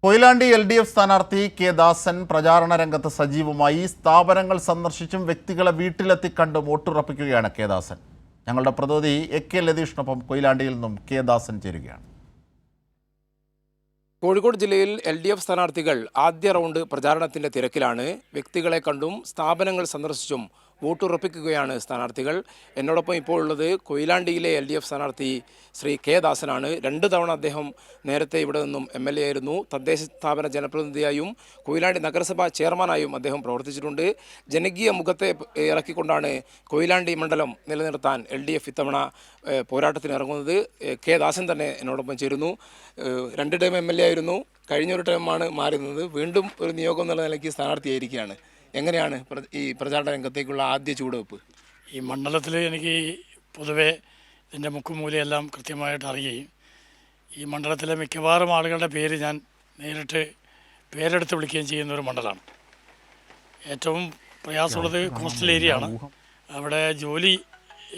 Koyilandy LDF സ്ഥാനാർത്ഥി K ദാസൻ പ്രചാരണ രംഗത്ത് സജീവമായി. സ്ഥാപനങ്ങൾ സന്ദർശിച്ചും വ്യക്തികളെ വീട്ടിലെത്തി കണ്ടും വോട്ടുറപ്പിക്കുകയാണ് കെ ദാസൻ. ഞങ്ങളുടെ പ്രതിനിധി AK ലതീഷിനൊപ്പം കൊയിലാണ്ടിയിൽ നിന്നും കെ ദാസൻ ചേരുകയാണ്. കോഴിക്കോട് ജില്ലയിൽ LDF സ്ഥാനാർത്ഥികൾ ആദ്യ റൗണ്ട് പ്രചാരണത്തിന്റെ തിരക്കിലാണ്. വ്യക്തികളെ കണ്ടും സ്ഥാപനങ്ങൾ സന്ദർശിച്ചും വോട്ടുറപ്പിക്കുകയാണ് സ്ഥാനാർത്ഥികൾ. എന്നോടൊപ്പം ഇപ്പോൾ ഉള്ളത് കൊയിലാണ്ടിയിലെ LDF സ്ഥാനാർത്ഥി ശ്രീ കെ ദാസനാണ്. 2 തവണ അദ്ദേഹം നേരത്തെ ഇവിടെ നിന്നും MLA ആയിരുന്നു. തദ്ദേശ സ്ഥാപന ജനപ്രതിനിധിയായും കൊയിലാണ്ടി നഗരസഭാ ചെയർമാനായും അദ്ദേഹം പ്രവർത്തിച്ചിട്ടുണ്ട്. ജനകീയ മുഖത്തെ ഇറക്കിക്കൊണ്ടാണ് കൊയിലാണ്ടി മണ്ഡലം നിലനിർത്താൻ LDF ഇത്തവണ പോരാട്ടത്തിന് ഇറങ്ങുന്നത്. കെ ദാസൻ തന്നെ എന്നോടൊപ്പം ചേരുന്നു. 2 ടൈം MLA ആയിരുന്നു. കഴിഞ്ഞൊരു ടൈമാണ് മാറുന്നത്. വീണ്ടും ഒരു നിയോഗം എന്നുള്ള നിലയ്ക്ക് സ്ഥാനാർത്ഥിയായിരിക്കുകയാണ്. എങ്ങനെയാണ് ഈ പ്രചാരണ രംഗത്തേക്കുള്ള ആദ്യ ചുവടുവെപ്പ്? ഈ മണ്ഡലത്തിൽ എനിക്ക് പൊതുവെ ഇതിൻ്റെ മുക്കുമൂലയെല്ലാം കൃത്യമായിട്ട് അറിയുകയും ഈ മണ്ഡലത്തിലെ മിക്കവാറും ആളുകളുടെ പേര് ഞാൻ നേരിട്ട് പേരെടുത്ത് വിളിക്കുകയും ചെയ്യുന്ന ഒരു മണ്ഡലമാണ്. ഏറ്റവും പ്രയാസമുള്ളത് കോസ്റ്റൽ ഏരിയ ആണ്. അവിടെ ജോലി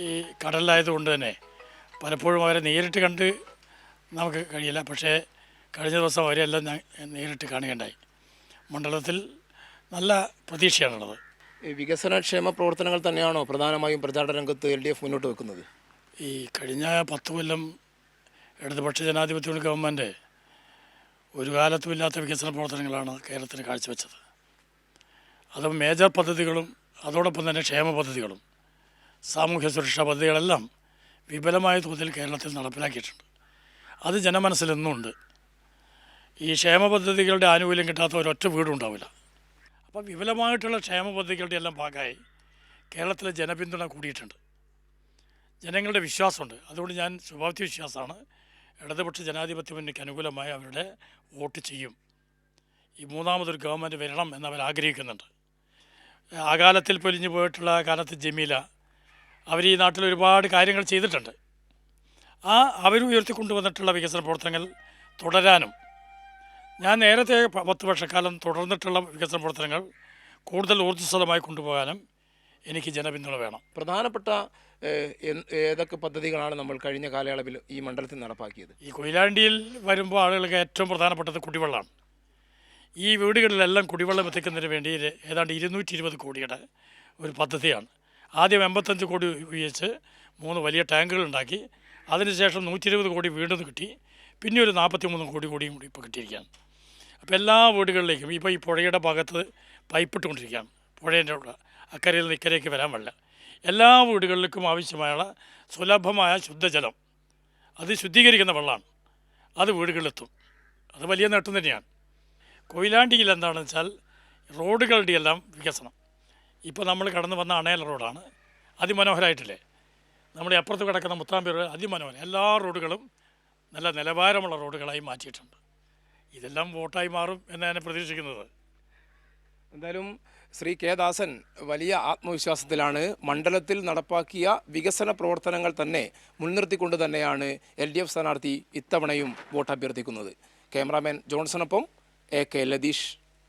ഈ കടലിലായതുകൊണ്ട് തന്നെ പലപ്പോഴും അവരെ നേരിട്ട് കണ്ട് നമുക്ക് കഴിയില്ല. പക്ഷേ കഴിഞ്ഞ ദിവസം അവരെല്ലാം നേരിട്ട് കാണുകയുണ്ടായി. മണ്ഡലത്തിൽ നല്ല പ്രതീക്ഷയാണുള്ളത്. വികസനക്ഷേമ പ്രവർത്തനങ്ങൾ തന്നെയാണോ പ്രധാനമായും പ്രചാരണ രംഗത്ത് LDF മുന്നോട്ട് വെക്കുന്നത്? ഈ കഴിഞ്ഞ 10 കൊല്ലം ഇടതുപക്ഷ ജനാധിപത്യ ഗവൺമെൻറ് ഒരു കാലത്തുമില്ലാത്ത വികസന പ്രവർത്തനങ്ങളാണ് കേരളത്തിന് കാഴ്ചവെച്ചത്. അത് മേജർ പദ്ധതികളും അതോടൊപ്പം തന്നെ ക്ഷേമ പദ്ധതികളും സാമൂഹ്യ സുരക്ഷാ പദ്ധതികളെല്ലാം വിപുലമായ തോതിൽ കേരളത്തിൽ നടപ്പിലാക്കിയിട്ടുണ്ട്. അത് ജനമനസ്സിൽ നിന്നുണ്ട്. ഈ ക്ഷേമ പദ്ധതികളുടെ ആനുകൂല്യം കിട്ടാത്ത ഒരൊറ്റ വീടുണ്ടാവില്ല. അപ്പോൾ വിപുലമായിട്ടുള്ള ക്ഷേമ പദ്ധതികളുടെ എല്ലാം ഭാഗമായി കേരളത്തിലെ ജനപിന്തുണ കൂടിയിട്ടുണ്ട്. ജനങ്ങളുടെ വിശ്വാസമുണ്ട്. അതുകൊണ്ട് ഞാൻ ശുഭാപ്തി വിശ്വാസമാണ്. ഇടതുപക്ഷ ജനാധിപത്യ മുന്നണിക്ക് അനുകൂലമായി അവരുടെ വോട്ട് ചെയ്യും. ഈ മൂന്നാമതൊരു ഗവൺമെൻറ് വരണം എന്നവർ ആഗ്രഹിക്കുന്നുണ്ട്. ആ കാലത്തിൽ പൊലിഞ്ഞു പോയിട്ടുള്ള കാലത്ത് ജമീല അവർ ഈ നാട്ടിൽ ഒരുപാട് കാര്യങ്ങൾ ചെയ്തിട്ടുണ്ട്. അവർ ഉയർത്തിക്കൊണ്ടുവന്നിട്ടുള്ള വികസന പ്രവർത്തനങ്ങൾ തുടരാനും ഞാൻ നേരത്തെ 10 വർഷക്കാലം തുടർന്നിട്ടുള്ള വികസന പ്രവർത്തനങ്ങൾ കൂടുതൽ ഊർജ്ജസ്വലമായി കൊണ്ടുപോകാനും എനിക്ക് ജനപിന്തുണ വേണം. പ്രധാനപ്പെട്ട ഏതൊക്കെ പദ്ധതികളാണ് നമ്മൾ കഴിഞ്ഞ കാലയളവിൽ ഈ മണ്ഡലത്തിൽ നടപ്പാക്കിയത്? ഈ കൊയിലാണ്ടിയിൽ വരുമ്പോൾ ആളുകൾക്ക് ഏറ്റവും പ്രധാനപ്പെട്ടത് കുടിവെള്ളമാണ്. ഈ വീടുകളിലെല്ലാം കുടിവെള്ളം എത്തിക്കുന്നതിന് വേണ്ടി ഏതാണ്ട് 220 കോടിയുടെ ഒരു പദ്ധതിയാണ്. ആദ്യം 85 കോടി ഉപയോഗിച്ച് 3 വലിയ ടാങ്കുകൾ ഉണ്ടാക്കി. അതിനുശേഷം 120 കോടി വീണ്ടും കിട്ടി. പിന്നെ ഒരു 43 കോടി കൂടിയും കൂടി ഇപ്പോൾ കിട്ടിയിരിക്കുകയാണ്. അപ്പോൾ എല്ലാ വീടുകളിലേക്കും ഇപ്പോൾ ഈ പുഴയുടെ ഭാഗത്ത് പൈപ്പ് ഇട്ടുകൊണ്ടിരിക്കുകയാണ്. പുഴേൻ്റെ അക്കരയിൽ നിന്ന് ഇക്കരയ്ക്ക് വരാൻ പാടില്ല. എല്ലാ വീടുകളിലേക്കും ആവശ്യമായ സുലഭമായ ശുദ്ധജലം, അത് ശുദ്ധീകരിക്കുന്ന വെള്ളമാണ്, അത് വീടുകളിലെത്തും. അത് വലിയ നേട്ടം തന്നെയാണ്. കൊയിലാണ്ടിയിൽ എന്താണെന്ന് വെച്ചാൽ റോഡുകളുടെ എല്ലാം വികസനം. ഇപ്പോൾ നമ്മൾ കടന്നു വന്ന അണയൽ റോഡാണ്, അതിമനോഹരമായിട്ടില്ലേ? നമ്മുടെ അപ്പുറത്ത് കിടക്കുന്ന മുത്താമ്പി റോഡ് അതിമനോഹരം. എല്ലാ റോഡുകളും നല്ല നിലവാരമുള്ള റോഡുകളായി മാറ്റിയിട്ടുണ്ട്. ഇതെല്ലാം വോട്ടായി മാറും എന്നാണ് പ്രതീക്ഷിക്കുന്നത്. എന്തായാലും ശ്രീ കെ ദാസൻ വലിയ ആത്മവിശ്വാസത്തിലാണ്. മണ്ഡലത്തിൽ നടപ്പാക്കിയ വികസന പ്രവർത്തനങ്ങൾ തന്നെ മുൻനിർത്തിക്കൊണ്ട് തന്നെയാണ് LDF സ്ഥാനാർത്ഥി ഇത്തവണയും വോട്ട് അഭ്യർത്ഥിക്കുന്നത്. ക്യാമറാമാൻ ജോൺസണൊപ്പം AK ലതീഷ്.